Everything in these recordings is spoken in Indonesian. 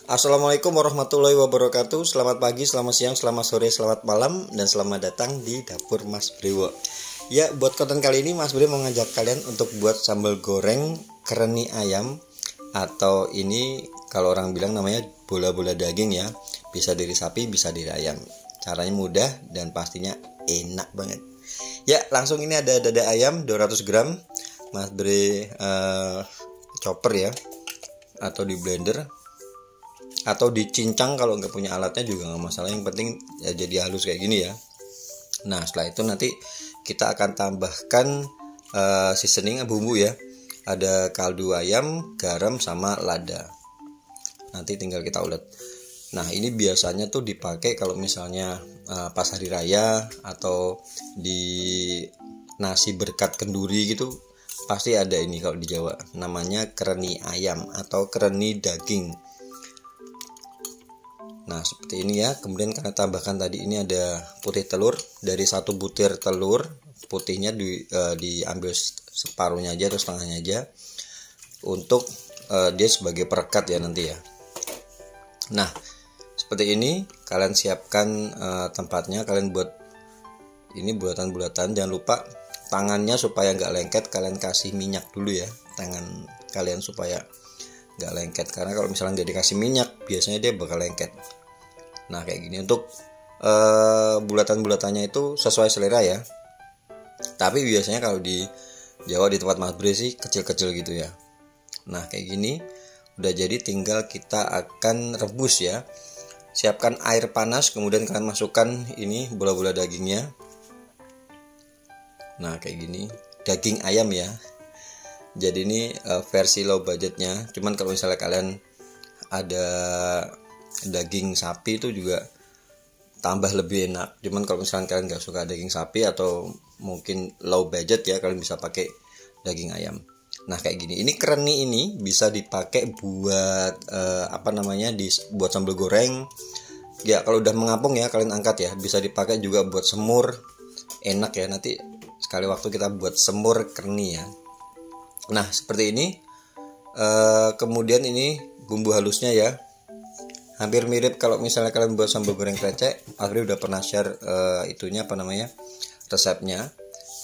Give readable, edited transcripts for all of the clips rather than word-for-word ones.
Assalamualaikum warahmatullahi wabarakatuh. Selamat pagi, selamat siang, selamat sore, selamat malam, dan selamat datang di dapur Mas Brewo. Ya, buat konten kali ini Mas Brewo mau ngajak kalian untuk buat sambal goreng kereni ayam, atau ini kalau orang bilang namanya bola-bola daging ya. Bisa dari sapi, bisa dari ayam. Caranya mudah dan pastinya enak banget. Ya, langsung ini ada dada ayam 200 gram. Mas Bre chopper ya, atau di blender, atau dicincang. Kalau nggak punya alatnya juga nggak masalah, yang penting ya jadi halus kayak gini ya. Nah, setelah itu nanti kita akan tambahkan seasoning bumbu ya. Ada kaldu ayam, garam, sama lada. Nanti tinggal kita ulet. Nah, ini biasanya tuh dipakai kalau misalnya pas hari raya atau di nasi berkat kenduri gitu, pasti ada ini kalau di Jawa. Namanya kereni ayam atau kereni daging. Nah, seperti ini ya. Kemudian karena tambahkan tadi ini ada putih telur. Dari satu butir telur, putihnya diambil separuhnya aja atau setengahnya aja, untuk dia sebagai perekat ya nanti ya. Nah, seperti ini kalian siapkan tempatnya. Kalian buat ini bulatan-bulatan. Jangan lupa tangannya supaya nggak lengket, kalian kasih minyak dulu ya tangan kalian supaya nggak lengket, karena kalau misalnya nggak dikasih minyak biasanya dia bakal lengket. Nah, kayak gini. Untuk bulatan-bulatannya itu sesuai selera ya, tapi biasanya kalau di Jawa di tempat Mas Bre sih kecil-kecil gitu ya. Nah, kayak gini udah jadi, tinggal kita akan rebus ya. Siapkan air panas, kemudian kalian masukkan ini bola-bola dagingnya. Nah, kayak gini, daging ayam ya. Jadi ini versi low budgetnya. Cuman kalau misalnya kalian ada daging sapi itu juga tambah lebih enak. Cuman kalau misalnya kalian nggak suka daging sapi atau mungkin low budget ya, kalian bisa pakai daging ayam. Nah, kayak gini. Ini kereni ini bisa dipakai buat buat sambal goreng. Ya, kalau udah mengapung ya kalian angkat ya. Bisa dipakai juga buat semur. Enak ya. Nanti sekali waktu kita buat semur kereni ya. Nah, seperti ini. Kemudian ini bumbu halusnya ya. Hampir mirip kalau misalnya kalian buat sambal goreng krecek. Aku udah pernah share resepnya.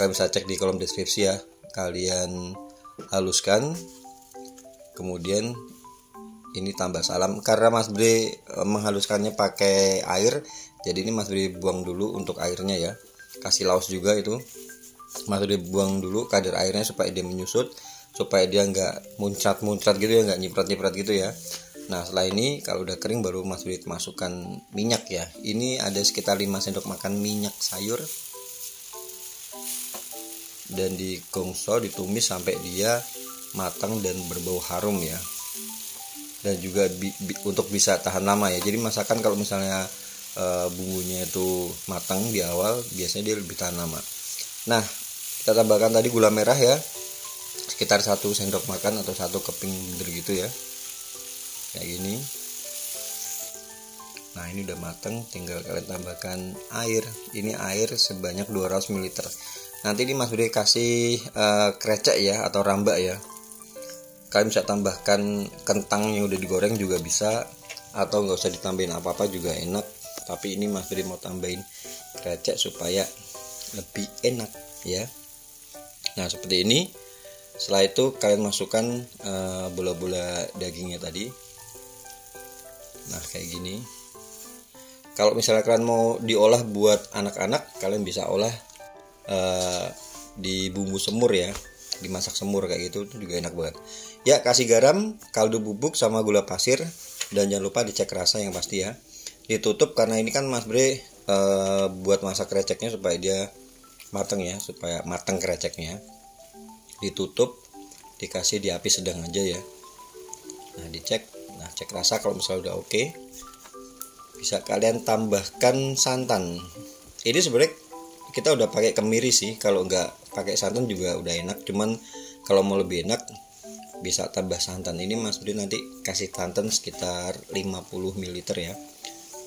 Kalian bisa cek di kolom deskripsi ya. Kalian haluskan. Kemudian ini tambah salam. Karena Mas Bre menghaluskannya pakai air, jadi ini Mas Bre buang dulu untuk airnya ya. Kasih laos juga itu. Mas Bre buang dulu kadar airnya supaya dia menyusut, supaya dia nggak muncrat-muncrat gitu ya, nggak nyiprat-nyiprat gitu ya. Nah, setelah ini kalau udah kering baru Mas Bre masukkan minyak ya. Ini ada sekitar 5 sendok makan minyak sayur, dan digongso, ditumis sampai dia matang dan berbau harum ya. Dan juga untuk bisa tahan lama ya. Jadi masakan kalau misalnya bumbunya itu matang di awal, biasanya dia lebih tahan lama. Nah, kita tambahkan tadi gula merah ya, sekitar 1 sendok makan atau 1 keping bener gitu ya, kayak gini. Nah, ini udah matang, tinggal kalian tambahkan air. Ini air sebanyak 200 ml. Nanti ini Mas Bre kasih krecek ya atau rambak ya. Kalian bisa tambahkan kentang yang udah digoreng juga bisa, atau nggak usah ditambahin apa-apa juga enak. Tapi ini Mas Bre mau tambahin krecek supaya lebih enak ya. Nah, seperti ini. Setelah itu kalian masukkan bola-bola dagingnya tadi. Nah, kayak gini. Kalau misalnya kalian mau diolah buat anak-anak, kalian bisa olah di bumbu semur ya, dimasak semur kayak gitu, itu juga enak banget ya. Kasih garam, kaldu bubuk, sama gula pasir, dan jangan lupa dicek rasa yang pasti ya. Ditutup karena ini kan Mas Bre buat masak kreceknya supaya dia matang ya, supaya matang kreceknya. Ditutup, dikasih di api sedang aja ya. Nah, dicek. Nah, cek rasa. Kalau misalnya udah oke, bisa kalian tambahkan santan. Ini sebenarnya kita udah pakai kemiri sih, kalau nggak pakai santan juga udah enak. Cuman kalau mau lebih enak bisa tambah santan. Ini Mas Bre nanti kasih santan sekitar 50 ml ya,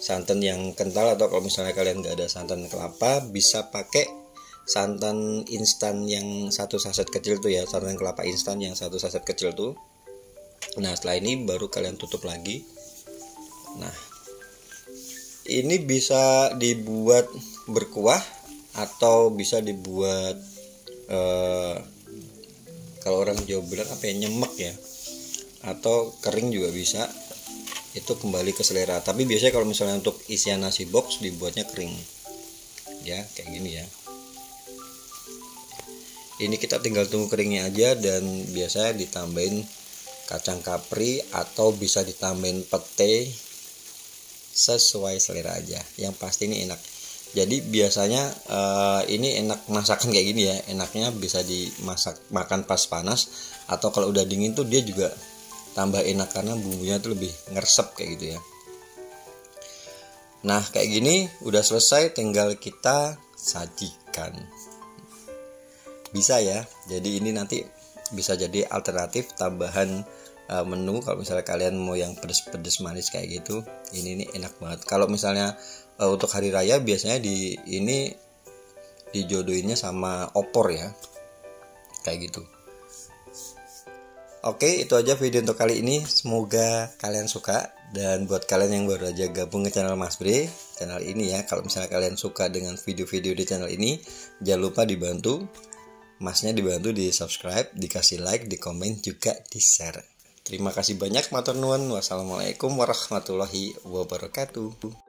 santan yang kental. Atau kalau misalnya kalian nggak ada santan kelapa, bisa pakai santan instan yang 1 saset kecil tuh ya, santan kelapa instan yang 1 saset kecil tuh. Nah, setelah ini baru kalian tutup lagi. Nah, ini bisa dibuat berkuah atau bisa dibuat kalau orang Jawa bilang apa ya, nyemek ya, atau kering juga bisa. Itu kembali ke selera, tapi biasanya kalau misalnya untuk isian nasi box dibuatnya kering ya, kayak gini ya. Ini kita tinggal tunggu keringnya aja, dan biasanya ditambahin kacang kapri atau bisa ditambahin pete, sesuai selera aja. Yang pasti ini enak. Jadi biasanya ini enak masakan kayak gini ya, enaknya bisa dimasak makan pas panas, atau kalau udah dingin tuh dia juga tambah enak karena bumbunya tuh lebih ngeresep kayak gitu ya. Nah, kayak gini udah selesai, tinggal kita sajikan. Bisa ya. Jadi ini nanti bisa jadi alternatif tambahan menu kalau misalnya kalian mau yang pedes-pedes manis kayak gitu. Ini enak banget. Kalau misalnya untuk hari raya biasanya ini dijodohinnya sama opor ya. Kayak gitu. Oke, itu aja video untuk kali ini. Semoga kalian suka. Dan buat kalian yang baru aja gabung ke channel Mas Bre, channel ini ya, kalau misalnya kalian suka dengan video-video di channel ini, jangan lupa dibantu. Masnya dibantu di subscribe, dikasih like, di komen, juga di share. Terima kasih banyak, matur nuwun. Wassalamualaikum warahmatullahi wabarakatuh.